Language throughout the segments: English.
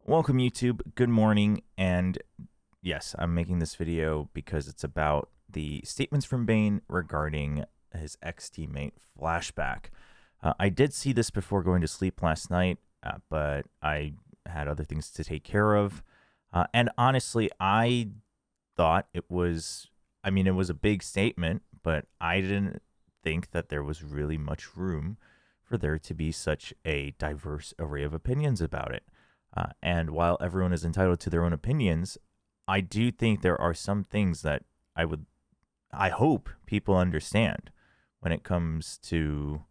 Welcome YouTube, good morning, and yes, I'm making this video because it's about the statements from BeYN regarding his ex-teammate Flashback. I did see this before going to sleep last night, but I had other things to take care of, and honestly, I thought it was a big statement, but I didn't think that there was really much room for there to be such a diverse array of opinions about it. And while everyone is entitled to their own opinions, I do think there are some things that I hope people understand when it comes to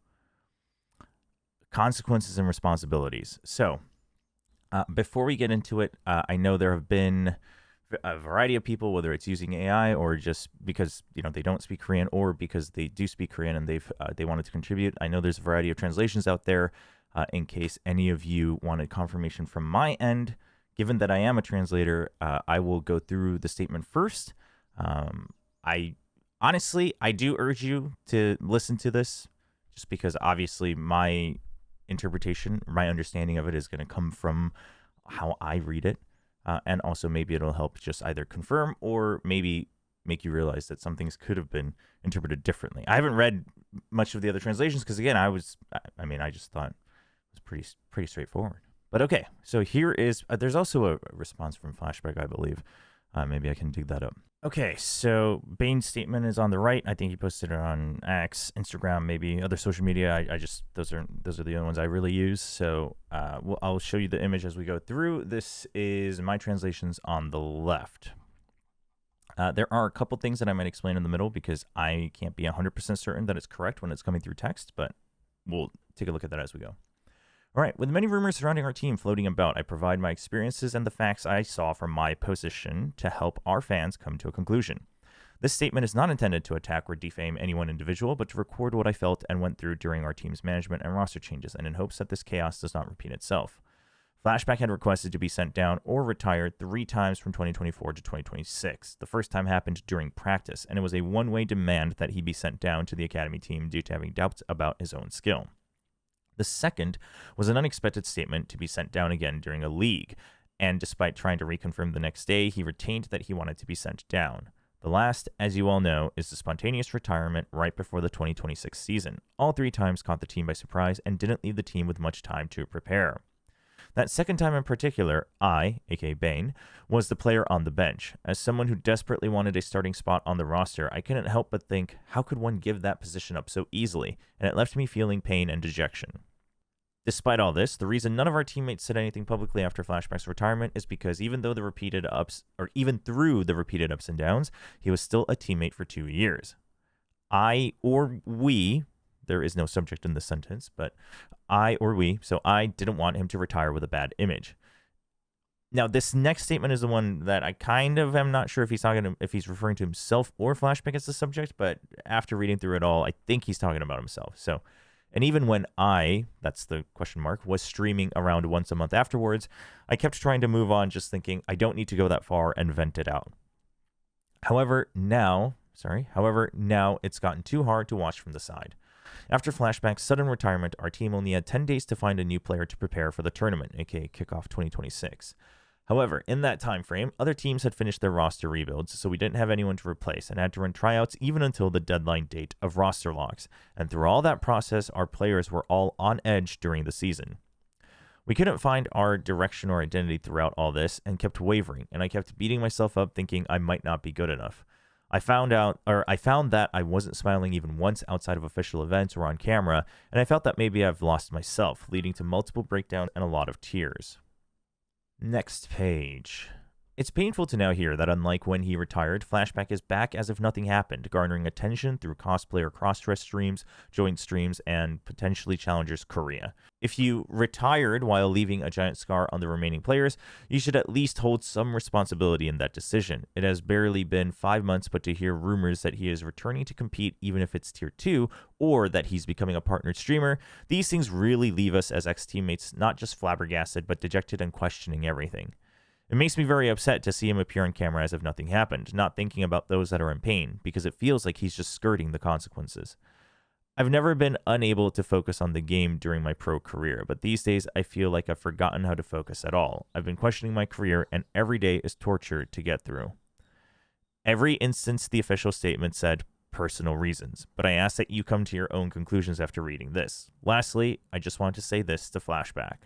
consequences and responsibilities. So, before we get into it, I know there have been a variety of people, whether it's using AI or just because they don't speak Korean, or because they do speak Korean and they wanted to contribute. I know there's a variety of translations out there. In case any of you wanted confirmation from my end, given that I am a translator, I will go through the statement first. I do urge you to listen to this, just because obviously my interpretation, my understanding of it is going to come from how I read it. And also maybe it'll help just either confirm or maybe make you realize that some things could have been interpreted differently. I haven't read much of the other translations because, again, I just thought it was pretty straightforward. But okay, so here is, there's also a response from Flashback, I believe. Maybe I can dig that up. Okay, so BeYN's statement is on the right. I think he posted it on X, Instagram, maybe other social media. Those are the only ones I really use. So I'll show you the image as we go through. This is my translations on the left. There are a couple things that I might explain in the middle because I can't be 100% certain that it's correct when it's coming through text, but we'll take a look at that as we go. All right, with many rumors surrounding our team floating about, I provide my experiences and the facts I saw from my position to help our fans come to a conclusion. This statement is not intended to attack or defame any one individual, but to record what I felt and went through during our team's management and roster changes, and in hopes that this chaos does not repeat itself. Flashback had requested to be sent down or retired 3 times from 2024 to 2026. The first time happened during practice, and it was a one-way demand that he be sent down to the academy team due to having doubts about his own skill. The second was an unexpected statement to be sent down again during a league, and despite trying to reconfirm the next day, he retained that he wanted to be sent down. The last, as you all know, is the spontaneous retirement right before the 2026 season. All 3 times caught the team by surprise and didn't leave the team with much time to prepare. That second time in particular, I, aka BeYN, was the player on the bench. As someone who desperately wanted a starting spot on the roster, I couldn't help but think, how could one give that position up so easily? And it left me feeling pain and dejection. Despite all this, the reason none of our teammates said anything publicly after Flashback's retirement is because even through the repeated ups and downs, he was still a teammate for 2 years. I or we, there is no subject in this sentence, but I or we, so I didn't want him to retire with a bad image. Now, this next statement is the one that I kind of am not sure if he's referring to himself or Flashback as the subject, but after reading through it all, I think he's talking about himself. So, and even when that's the question mark, was streaming around once a month afterwards, I kept trying to move on, just thinking I don't need to go that far and vent it out. However, now it's gotten too hard to watch from the side. After Flashback's sudden retirement, our team only had 10 days to find a new player to prepare for the tournament, aka Kickoff 2026. However, in that time frame, other teams had finished their roster rebuilds, so we didn't have anyone to replace and had to run tryouts even until the deadline date of roster locks. And through all that process, our players were all on edge during the season. We couldn't find our direction or identity throughout all this and kept wavering, and I kept beating myself up thinking I might not be good enough. I found that I wasn't smiling even once outside of official events or on camera, and I felt that maybe I've lost myself, leading to multiple breakdowns and a lot of tears. Next page. It's painful to now hear that unlike when he retired, Flashback is back as if nothing happened, garnering attention through cosplayer cross-dress streams, joint streams, and potentially Challengers Korea. If you retired while leaving a giant scar on the remaining players, you should at least hold some responsibility in that decision. It has barely been 5 months, but to hear rumors that he is returning to compete even if it's tier 2, or that he's becoming a partnered streamer, these things really leave us as ex-teammates not just flabbergasted, but dejected and questioning everything. It makes me very upset to see him appear on camera as if nothing happened, not thinking about those that are in pain, because it feels like he's just skirting the consequences. I've never been unable to focus on the game during my pro career, but these days I feel like I've forgotten how to focus at all. I've been questioning my career, and every day is torture to get through. Every instance, the official statement said personal reasons, but I ask that you come to your own conclusions after reading this. Lastly, I just want to say this to Flashback.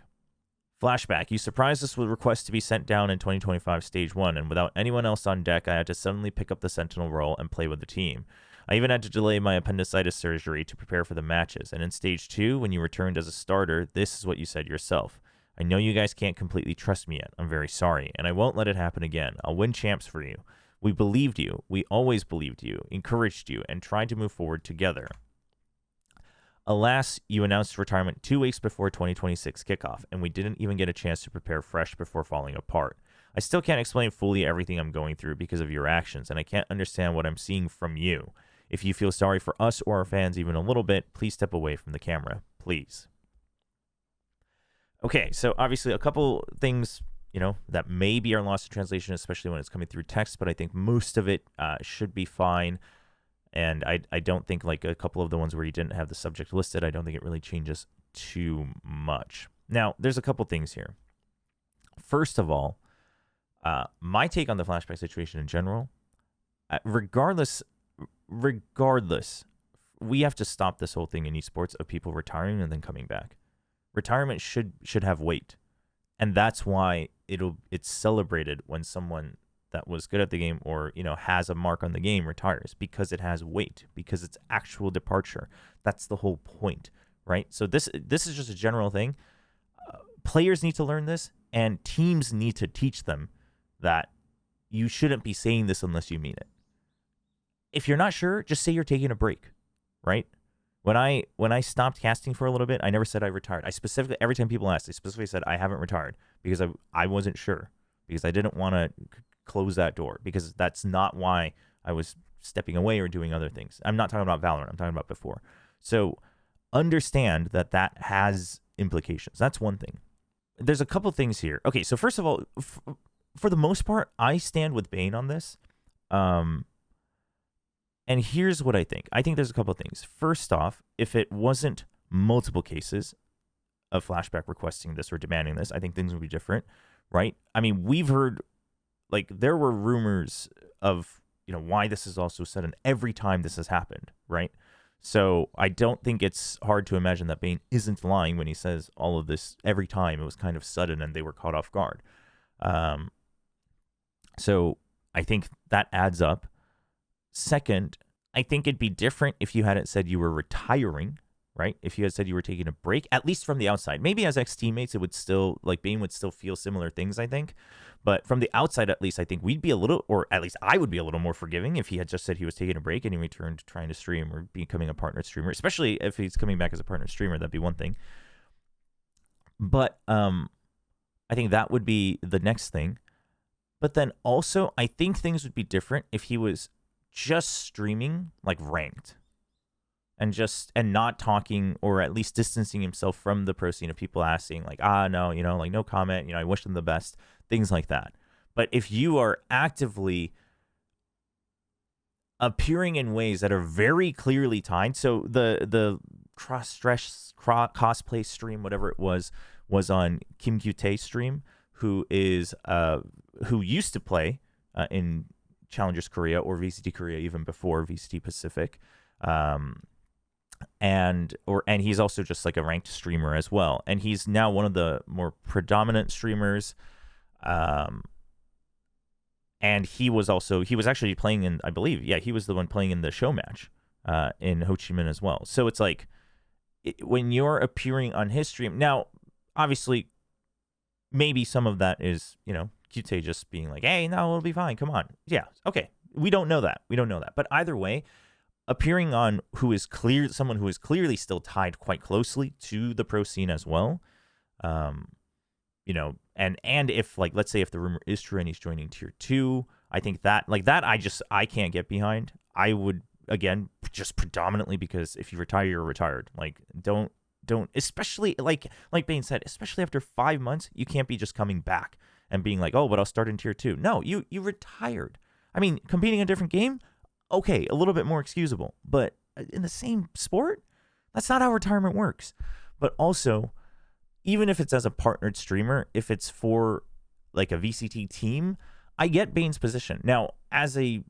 Flashback, you surprised us with requests to be sent down in 2025 Stage 1, and without anyone else on deck, I had to suddenly pick up the Sentinel role and play with the team. I even had to delay my appendicitis surgery to prepare for the matches, and in Stage 2, when you returned as a starter, this is what you said yourself. I know you guys can't completely trust me yet. I'm very sorry, and I won't let it happen again. I'll win champs for you. We believed you. We always believed you, encouraged you, and tried to move forward together. Alas, you announced retirement 2 weeks before 2026 kickoff, and we didn't even get a chance to prepare fresh before falling apart. I still can't explain fully everything I'm going through because of your actions, and I can't understand what I'm seeing from you. If you feel sorry for us or our fans even a little bit, please step away from the camera. Please. Okay, so obviously a couple things, that may be our lost in translation, especially when it's coming through text, but I think most of it should be fine. And I don't think, like, a couple of the ones where you didn't have the subject listed, I don't think it really changes too much. Now, there's a couple things here. First of all, my take on the Flashback situation in general, regardless, we have to stop this whole thing in esports of people retiring and then coming back. Retirement should have weight, and that's why it's celebrated when someone that was good at the game or has a mark on the game retires, because it has weight, because it's actual departure. That's the whole point, right? So this is just a general thing. Players need to learn this, and teams need to teach them that you shouldn't be saying this unless you mean it. If you're not sure, just say you're taking a break, right? When I stopped casting for a little bit, I never said I retired. I specifically, every time people asked, I specifically said I haven't retired because I wasn't sure, because I didn't want to close that door, because that's not why I was stepping away or doing other things. I'm not talking about Valorant. I'm talking about before. So understand that has implications. That's one thing. There's a couple things here. Okay, so first of all, for the most part, I stand with BeYN on this. And here's what I think. I think there's a couple of things. First off, if it wasn't multiple cases of Flashback requesting this or demanding this, I think things would be different, right? I mean, we've heard, like, there were rumors of, why this is all so sudden every time this has happened, right? So I don't think it's hard to imagine that BeYN isn't lying when he says all of this every time it was kind of sudden and they were caught off guard. So I think that adds up. Second, I think it'd be different if you hadn't said you were retiring, right? If you had said you were taking a break, at least from the outside. Maybe as ex-teammates, it would still, like, BeYN would still feel similar things, I think. But from the outside, at least, I think we'd be a little, or at least I would be a little more forgiving if he had just said he was taking a break and he returned trying to stream or becoming a partner streamer, especially if he's coming back as a partner streamer. That'd be one thing. But I think that would be the next thing. But then also, I think things would be different if he was just streaming, like, ranked, and not talking, or at least distancing himself from the pro scene of people asking, like, no, like, no comment, I wish them the best, things like that. But if you are actively appearing in ways that are very clearly tied, so the cross-dress cosplay stream, whatever it was on Kim Kyu-tae's stream, who used to play in Challengers Korea or VCT Korea even before VCT Pacific, and he's also just like a ranked streamer as well, and he's now one of the more predominant streamers, and he was actually playing in, I believe, he was the one playing in the show match in Ho Chi Minh as well. So it's like, when you're appearing on his stream now, obviously maybe some of that is Kyu-tae just being like, hey, no, it'll be fine, come on. Yeah, okay. We don't know that. But either way, appearing on someone who is clearly still tied quite closely to the pro scene as well, and if, like, let's say if the rumor is true and he's joining tier 2, I think that, like, that I can't get behind. I would, again, just predominantly because if you retire, you're retired. Like, don't, especially like BeYN said, especially after 5 months, you can't be just coming back and being like, oh, but I'll start in tier 2. No, you retired. I mean, competing in a different game, okay, a little bit more excusable. But in the same sport, That's not how retirement works. But also, even if it's as a partnered streamer, if it's for like a VCT team, I get BeYN's position. Now, as a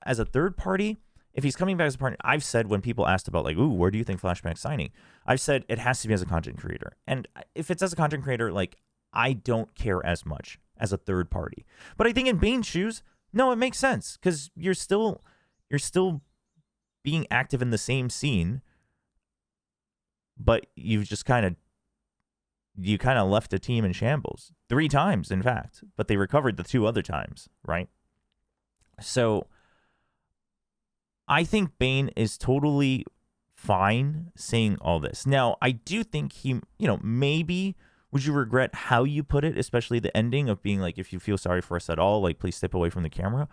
third party, if he's coming back as a partner, I've said when people asked about like, ooh, where do you think Flashback's signing? I've said it has to be as a content creator. And if it's as a content creator, like, I don't care as much as a third party. But I think in BeYN's shoes, no, it makes sense because you're still being active in the same scene, but you've just kind of left a team in shambles 3 times, in fact, but they recovered the 2 other times, right? So I think BeYN is totally fine saying all this. Now, I do think he, maybe would you regret how you put it, especially the ending of being like, if you feel sorry for us at all, like, please step away from the camera.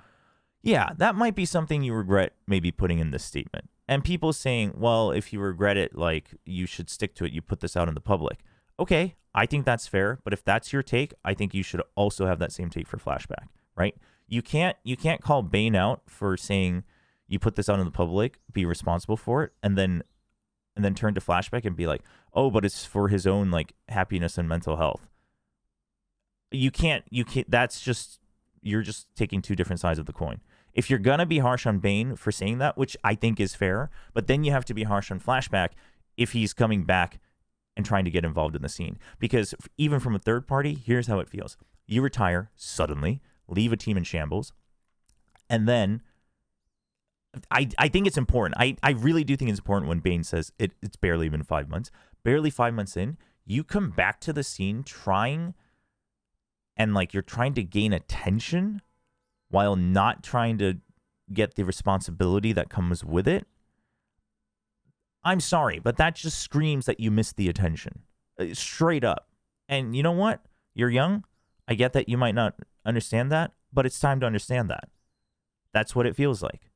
Yeah, that might be something you regret maybe putting in this statement. And people saying, well, if you regret it, like, you should stick to it. You put this out in the public. Okay, I think that's fair. But if that's your take, I think you should also have that same take for Flashback, right? You can't call BeYN out for saying you put this out in the public, be responsible for it, and then turn to Flashback and be like, oh, but it's for his own like happiness and mental health. You can't, that's just, you're just taking 2 different sides of the coin. If you're going to be harsh on BeYN for saying that, which I think is fair, but then you have to be harsh on Flashback if he's coming back and trying to get involved in the scene. Because even from a third party, here's how it feels. You retire suddenly, leave a team in shambles, and then I think it's important. I really do think it's important when BeYN says it's barely been 5 months. Barely 5 months in, you come back to the scene you're trying to gain attention while not trying to get the responsibility that comes with it. I'm sorry, but that just screams that you missed the attention. Straight up. And you know what? You're young. I get that you might not understand that, but it's time to understand that. That's what it feels like.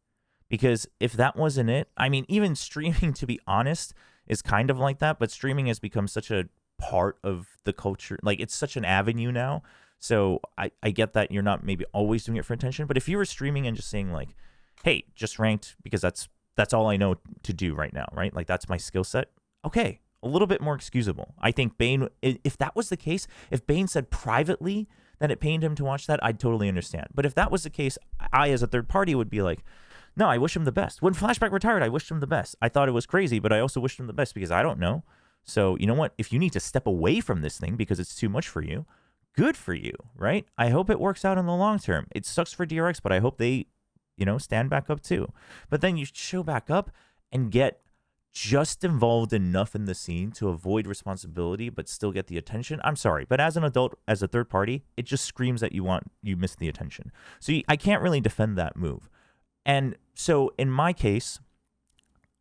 Because if that wasn't it, I mean, even streaming, to be honest, is kind of like that, but streaming has become such a part of the culture. Like, it's such an avenue now. So I get that you're not maybe always doing it for attention, but if you were streaming and just saying like, hey, just ranked because that's all I know to do right now, right? Like, that's my skill set. Okay, a little bit more excusable. I think BeYN, if that was the case, if BeYN said privately that it pained him to watch that, I'd totally understand. But if that was the case, I as a third party would be like, no, I wish him the best. When Flashback retired, I wished him the best. I thought it was crazy, but I also wished him the best because I don't know. So you know what? If you need to step away from this thing because it's too much for you, good for you, right? I hope it works out in the long term. It sucks for DRX, but I hope they, stand back up too. But then you show back up and get just involved enough in the scene to avoid responsibility but still get the attention. I'm sorry, but as an adult, as a third party, it just screams that you missed the attention. So I can't really defend that move. And so in my case,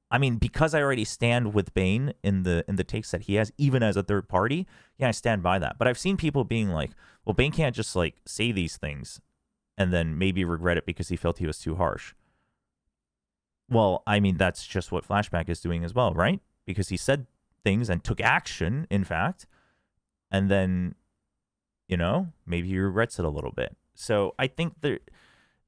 I mean, because I already stand with BeYN in the takes that he has, even as a third party, yeah, I stand by that. But I've seen people being like, well, BeYN can't just like say these things and then maybe regret it because he felt he was too harsh. Well, I mean, that's just what Flashback is doing as well, right? Because he said things and took action, in fact, and then, maybe he regrets it a little bit. So I think that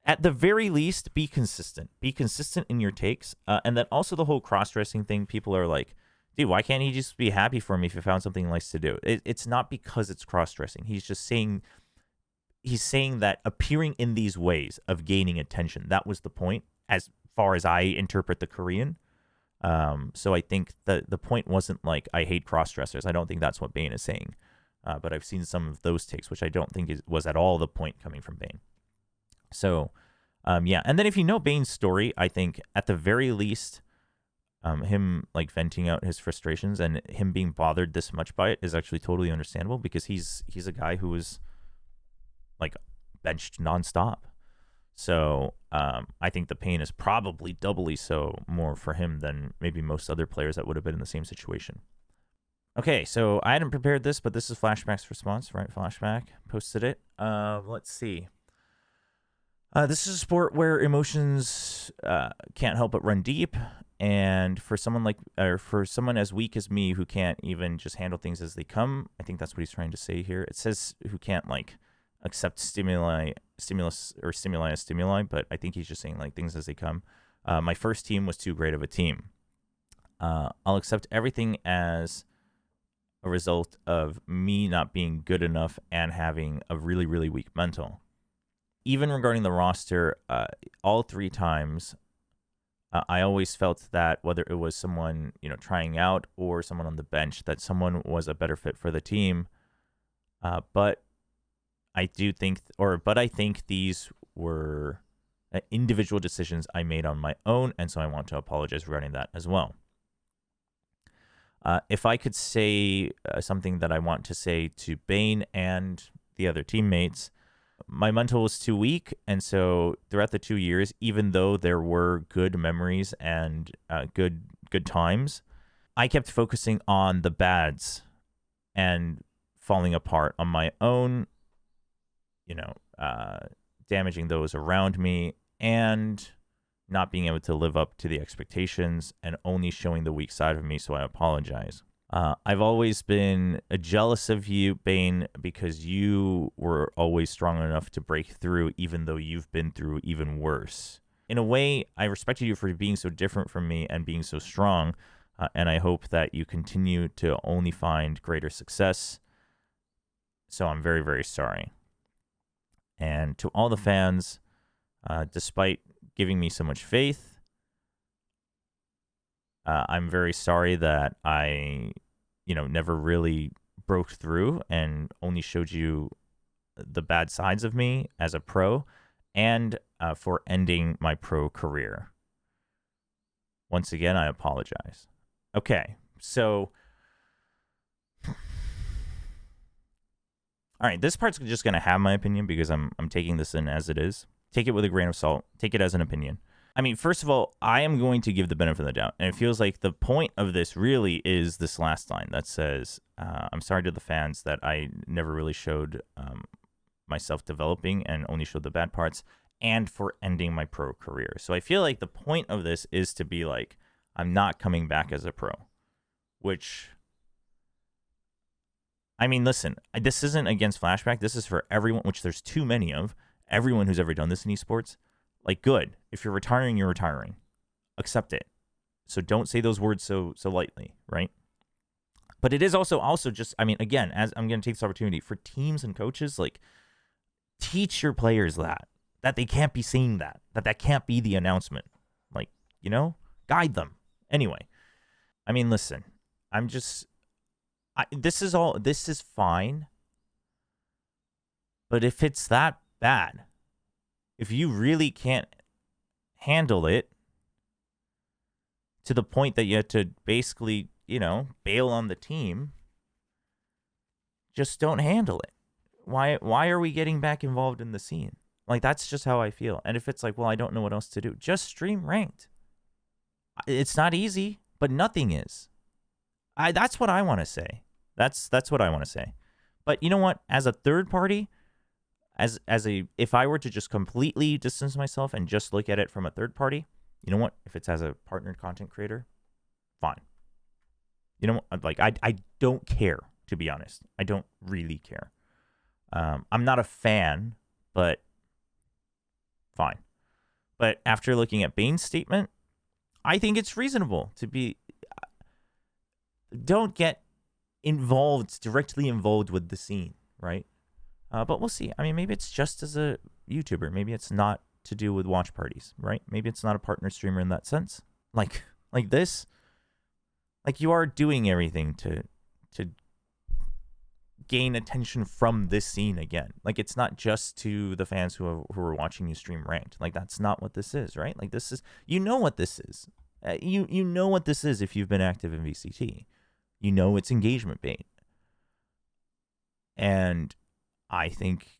at the very least, be consistent. Be consistent in your takes. And then also the whole cross-dressing thing, people are like, dude, why can't he just be happy for me if he found something he likes to do? It's not because it's cross-dressing. He's just saying, that appearing in these ways of gaining attention, that was the point, as far as I interpret the Korean. So I think the point wasn't like, I hate cross-dressers. I don't think that's what BeYN is saying. But I've seen some of those takes, which I don't think was at all the point coming from BeYN. So, yeah. And then if you know BeYN's story, I think at the very least, him like venting out his frustrations and him being bothered this much by it is actually totally understandable because he's a guy who was like benched nonstop. So, I think the pain is probably doubly so more for him than maybe most other players that would have been in the same situation. Okay, so I hadn't prepared this, but this is Flashback's response, right? Flashback posted it. Let's see. This is a sport where emotions can't help but run deep, and for someone as weak as me who can't even just handle things as they come, I think that's what he's trying to say here. It says who can't like accept stimuli as stimuli, but I think he's just saying like things as they come. My first team was too great of a team. I'll accept everything as a result of me not being good enough and having a really, really weak mental. Even regarding the roster, all 3 times, I always felt that whether it was someone, trying out or someone on the bench, that someone was a better fit for the team. But I think these were individual decisions I made on my own, and so I want to apologize regarding that as well. If I could say something that I want to say to BeYN and the other teammates, my mental was too weak, and so throughout the 2 years, even though there were good memories and good times, I kept focusing on the bads and falling apart on my own, damaging those around me, and not being able to live up to the expectations and only showing the weak side of me, so I apologize. I've always been jealous of you, BeYN, because you were always strong enough to break through, even though you've been through even worse. In a way, I respected you for being so different from me and being so strong, and I hope that you continue to only find greater success. So I'm very, very sorry. And to all the fans, despite giving me so much faith, I'm very sorry that I, never really broke through and only showed you the bad sides of me as a pro, and for ending my pro career. Once again, I apologize. Okay, so all right, this part's just going to have my opinion because I'm taking this in as it is. Take it with a grain of salt. Take it as an opinion. I mean, first of all, I am going to give the benefit of the doubt. And it feels like the point of this really is this last line that says, I'm sorry to the fans that I never really showed myself developing and only showed the bad parts, and for ending my pro career. So I feel like the point of this is to be like, I'm not coming back as a pro, which, I mean, listen, this isn't against Flashback. This is for everyone, which there's too many of, everyone who's ever done this in esports. Like, good. If you're retiring, you're retiring. Accept it. So don't say those words so lightly, right? But it is also just, I mean, again, as I'm going to take this opportunity for teams and coaches, like, teach your players that they can't be saying that can't be the announcement. Like, guide them. Anyway, I mean, listen, this is fine. But if it's that bad, if you really can't handle it to the point that you have to basically, bail on the team, just don't handle it. Why are we getting back involved in the scene? Like, that's just how I feel. And if it's like, well, I don't know what else to do, just stream ranked. It's not easy, but nothing is. That's what I want to say. That's what I want to say. But you know what? As a third party, if I were to just completely distance myself and just look at it from a third party, you know what? If it's as a partnered content creator, fine. You know what? Like, I don't care, to be honest. I don't really care. I'm not a fan, but fine. But after looking at BeYN's statement, I think it's reasonable to be. Don't get directly involved with the scene, right? But we'll see. I mean, maybe it's just as a YouTuber. Maybe it's not to do with watch parties, right? Maybe it's not a partner streamer in that sense. Like this. Like, you are doing everything to gain attention from this scene again. Like, it's not just to the fans who are watching you stream ranked. Like, that's not what this is, right? Like, this is, what this is. You know what this is if you've been active in VCT. It's engagement bait. And I think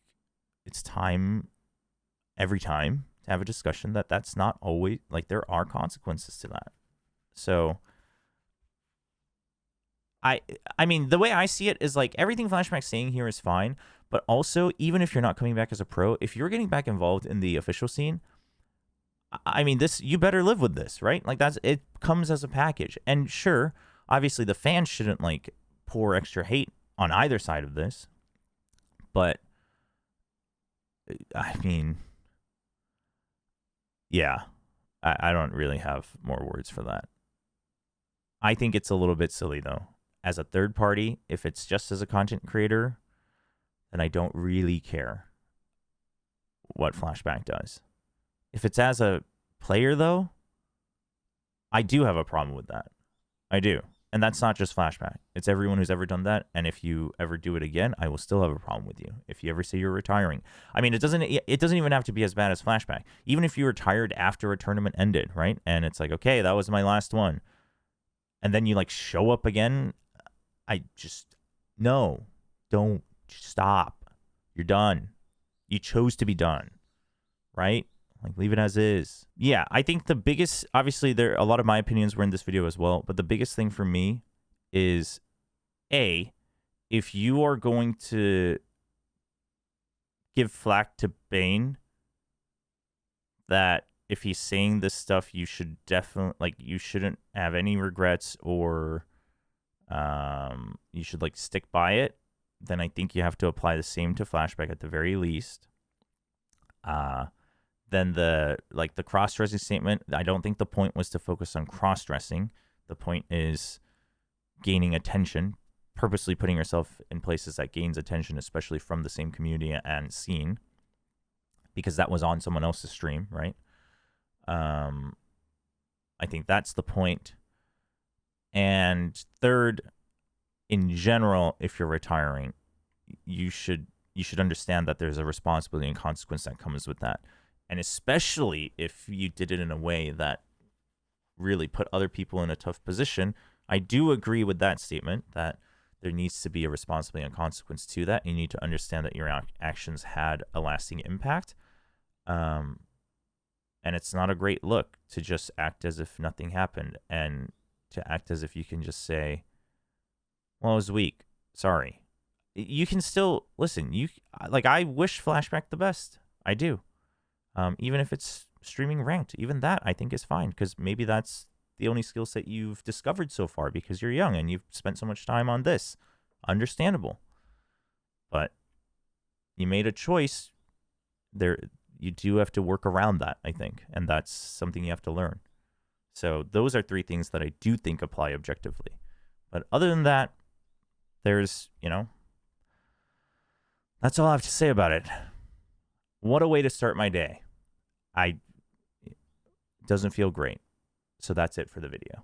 it's time, every time, to have a discussion that's not always, like, there are consequences to that. So, I mean, the way I see it is, like, everything Flashback's saying here is fine, but also, even if you're not coming back as a pro, if you're getting back involved in the official scene, I mean, you better live with this, right? Like, it comes as a package. And sure, obviously the fans shouldn't, like, pour extra hate on either side of this, but I mean, yeah, I don't really have more words for that. I think it's a little bit silly though. As a third party, if it's just as a content creator, then I don't really care what Flashback does. If it's as a player though, I do have a problem with that. I do. And that's not just Flashback. It's everyone who's ever done that. And if you ever do it again, I will still have a problem with you. If you ever say you're retiring. I mean, it doesn't even have to be as bad as Flashback. Even if you retired after a tournament ended, right? And it's like, okay, that was my last one. And then you like show up again. I just, no, don't stop. You're done. You chose to be done, right? Like, leave it as is. Yeah, I think the biggest, obviously, a lot of my opinions were in this video as well, but the biggest thing for me is, A, if you are going to give flack to BeYN, that if he's saying this stuff, you should definitely, like, you shouldn't have any regrets, or you should, like, stick by it, then I think you have to apply the same to Flashback at the very least. Then the cross-dressing statement, I don't think the point was to focus on cross-dressing. The point is gaining attention, purposely putting yourself in places that gains attention, especially from the same community and scene, because that was on someone else's stream, right? I think that's the point. And third, in general, if you're retiring, you should understand that there's a responsibility and consequence that comes with that. And especially if you did it in a way that really put other people in a tough position, I do agree with that statement that there needs to be a responsibility and consequence to that. You need to understand that your actions had a lasting impact. And it's not a great look to just act as if nothing happened, and to act as if you can just say, well, I was weak. Sorry. You can still, listen, I wish Flashback the best. I do. Even if it's streaming ranked, even that I think is fine, because maybe that's the only skill set you've discovered so far because you're young and you've spent so much time on this. Understandable. But you made a choice. You do have to work around that, I think, and that's something you have to learn. So those are three things that I do think apply objectively. But other than that, there's, that's all I have to say about it. What a way to start my day. It doesn't feel great. So that's it for the video.